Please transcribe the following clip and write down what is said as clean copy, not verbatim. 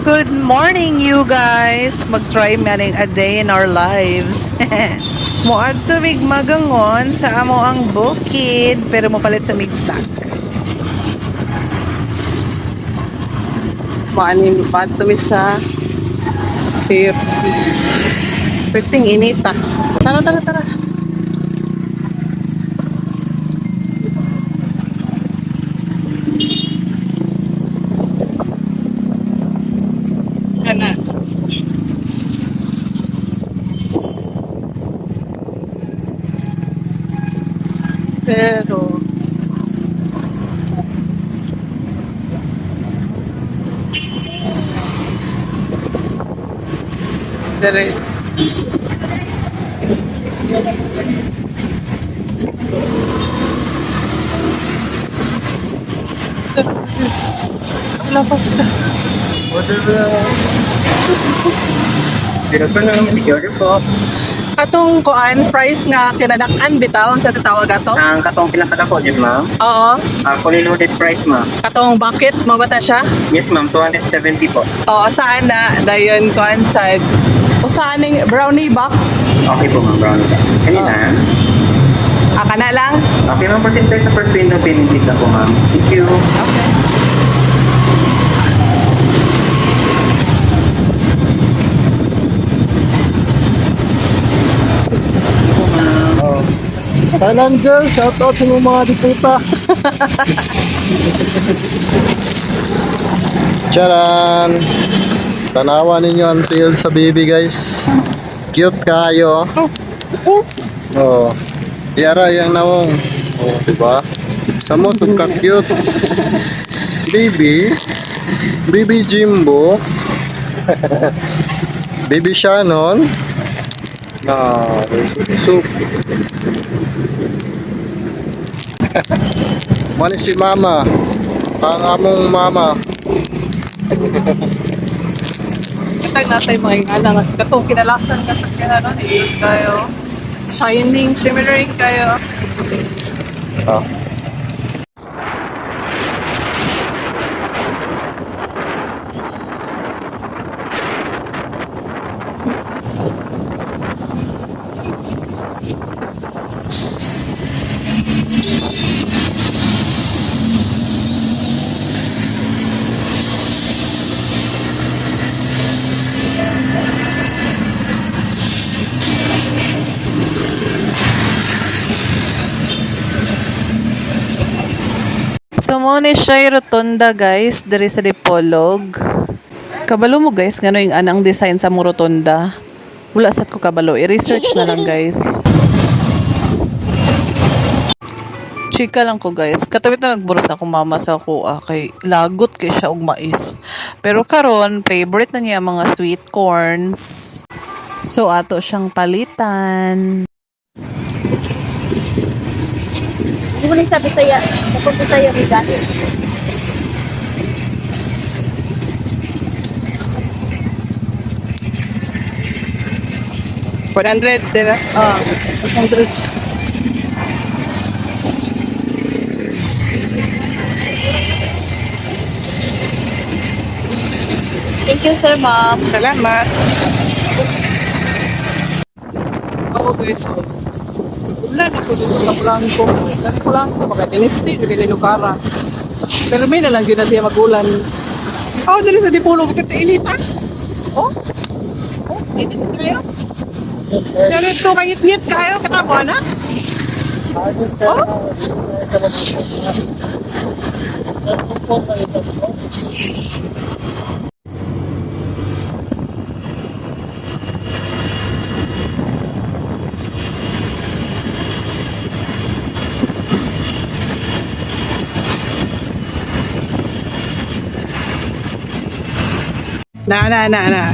Good morning, you guys! Mag-try maning a day in our lives. Muad tumig magangon sa amo ang bukid, pero mapalit sa mixed snack. Maanin pa tumi sa KFC. Pwedeng inita. Tara. Kana. Pero Dere. Lapas ka. Order Pinag na naman i-order po. Katong kuan fries nga kinadak-an bitaw sa tatawag ato. Ang katong pinakadako, yes ma'am. Oo. Fully loaded price ma'am. Katong bucket mo ba ta siya? Yes ma'am, 270 po. Oo, saan na dayon kuan sa saan ning brownie box? Okay po ma'am, brownie ba? Kanina? Aka na lang. Okay ma'am, presenter sa first window, pinindit na po ma'am. Thank you. Okay. Thailand girl, shout out sa mga diputa. Charan! Tanawa ninyo ang tail sa baby guys. Cute kayo. Oh. Tiara yung nawong. Oh, diba? Sa mo to ka cute. Baby. Baby Jimbo. Baby Shannon. Soup. Mani si mama. Ang among mama. Tag natay mga ingana nga sa katong kinalasan nga sa kinano ni kayo. Shining, shimmering kayo. Ah. So mo ni siya rotonda guys, diri sa Dipolog. Kabalo mo guys, ngano yung anang design sa mo rotonda. Wala sad ko kabalo, i-research na lang guys. Chika lang ko guys. Katawit na nagburos ako mama sa kuha kay lagot kay siya og mais. Pero karon favorite na niya ang mga sweet corns. So ato siyang palitan. Hindi mo rin sabi saya, napunta tayo may dati. $100 din na? Oo. 100. Thank you, sir, ma'am. Salamat. Oo guys. Wala na ko dito sa Blanco. Dali ko lang ko baka tinesti dili ni Lukara. Pero may na lang gyud na siya magulan. Oh, dili sa Dipolog ket inita. Oh. Oh, init kayo. Dali to kayit-ngit kayo katamo na. Oh. Na.